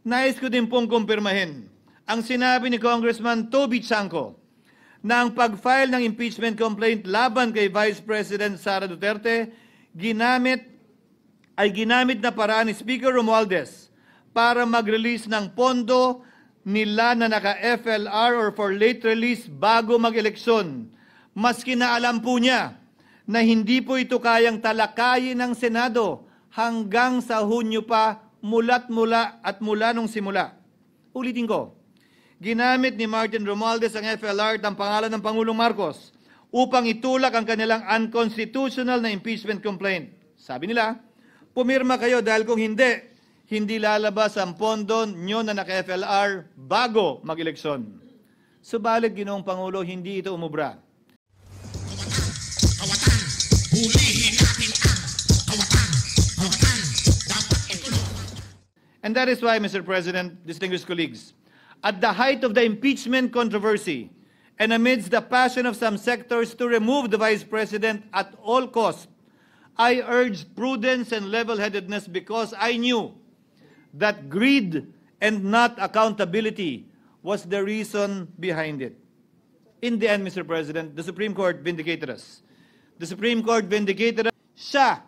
Nais ko din pong kumpirmahin ang sinabi ni Congressman Toby Chanco na ang pag-file ng impeachment complaint laban kay Vice President Sara Duterte ginamit na paraan ni Speaker Romualdez para mag-release ng pondo nila na naka-FLR or for late release bago mag-eleksyon. Maski na alam po niya na hindi po ito kayang talakayin ng Senado hanggang sa Hunyo pa mula nung simula. Ulitin ko, ginamit ni Martin Romualdez ang FLR at ang pangalan ng Pangulong Marcos upang itulak ang kanilang unconstitutional na impeachment complaint. Sabi nila, pumirma kayo dahil kung hindi lalabas ang pondo nyo na naka-FLR bago mag-eleksyon. Subalit, Ginoong Pangulo, hindi ito umubra. Kawatan, hulihin natin ang kawatan. And that is why, Mr. President, distinguished colleagues, at the height of the impeachment controversy and amidst the passion of some sectors to remove the Vice President at all costs, I urged prudence and level-headedness because I knew that greed and not accountability was the reason behind it. In the end, Mr. President, the Supreme Court vindicated us. The Supreme Court vindicated us. Siya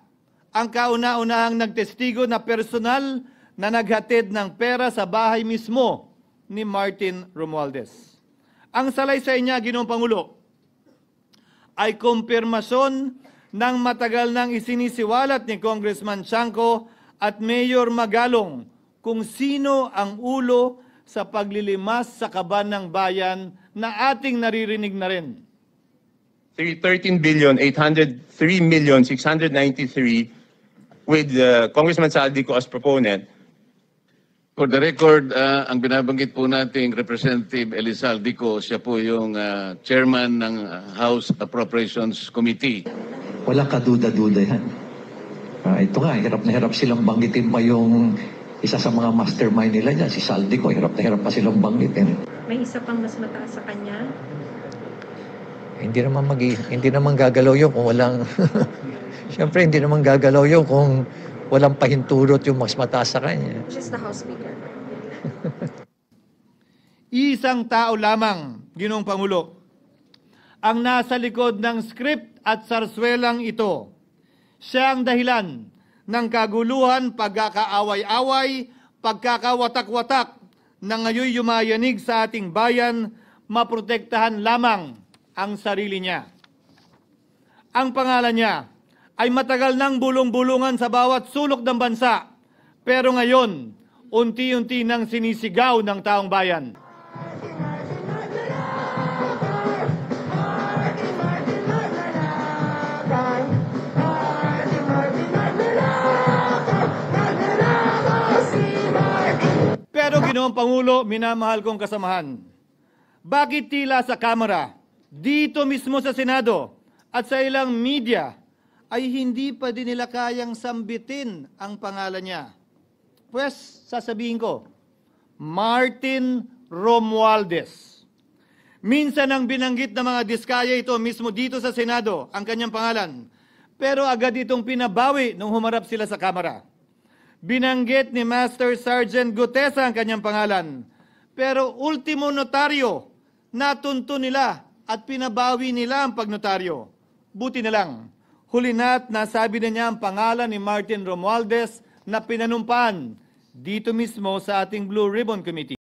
ang kauna-unahang nagtestigo na personal na naghatid ng pera sa bahay mismo ni Martin Romualdez. Ang salaysay niya, Ginoong Pangulo, ay kumpirmasyon ng matagal nang isinisiwalat ni Congressman Chanco at Mayor Magalong kung sino ang ulo sa paglilimas sa kaban ng bayan na ating naririnig na rin. 13,803,693 with Congressman Saldico as proponent. For the record, ang binabanggit po nating Representative Elizaldico, siya po yung chairman ng House Appropriations Committee. Wala kaduda-duda yan. Ito nga, hirap na hirap silang banggitin pa yung isa sa mga mastermind nila dyan, si Saldico. Hirap na hirap pa silang banggitin. May isa pang mas mataas sa kanya? Hindi naman gagalaw yun kung walang... Siyempre, hindi naman gagalaw yun kung walang pahintulot yung mas mataas sa kanya. Just the House Speaker. Isang tao lamang, Ginoong Pangulo, ang nasa likod ng script at sarswelang ito. Siya ang dahilan ng kaguluhan, pagkakaaway-away, pagkakawatak-watak na ngayon yumayanig sa ating bayan, maprotektahan lamang ang sarili niya. Ang pangalan niya ay matagal nang bulong-bulungan sa bawat sulok ng bansa, pero ngayon, unti-unti nang sinisigaw ng taong bayan. Pero Ginoong Pangulo, minamahal kong kasamahan, bakit tila sa Kamara, dito mismo sa Senado, at sa ilang media, ay hindi pa din nila kayang sambitin ang pangalan niya? Pues, sasabihin ko, Martin Romualdez. Minsan ang binanggit ng mga diskaya ito mismo dito sa Senado, ang kanyang pangalan. Pero agad itong pinabawi nung humarap sila sa Kamara. Binanggit ni Master Sergeant Gutesa ang kanyang pangalan. Pero ultimo notaryo, natunto nila at pinabawi nila ang pagnotaryo. Buti na lang, huli na't nasabi na niya ang pangalan ni Martin Romualdez na pinanumpaan dito mismo sa ating Blue Ribbon Committee.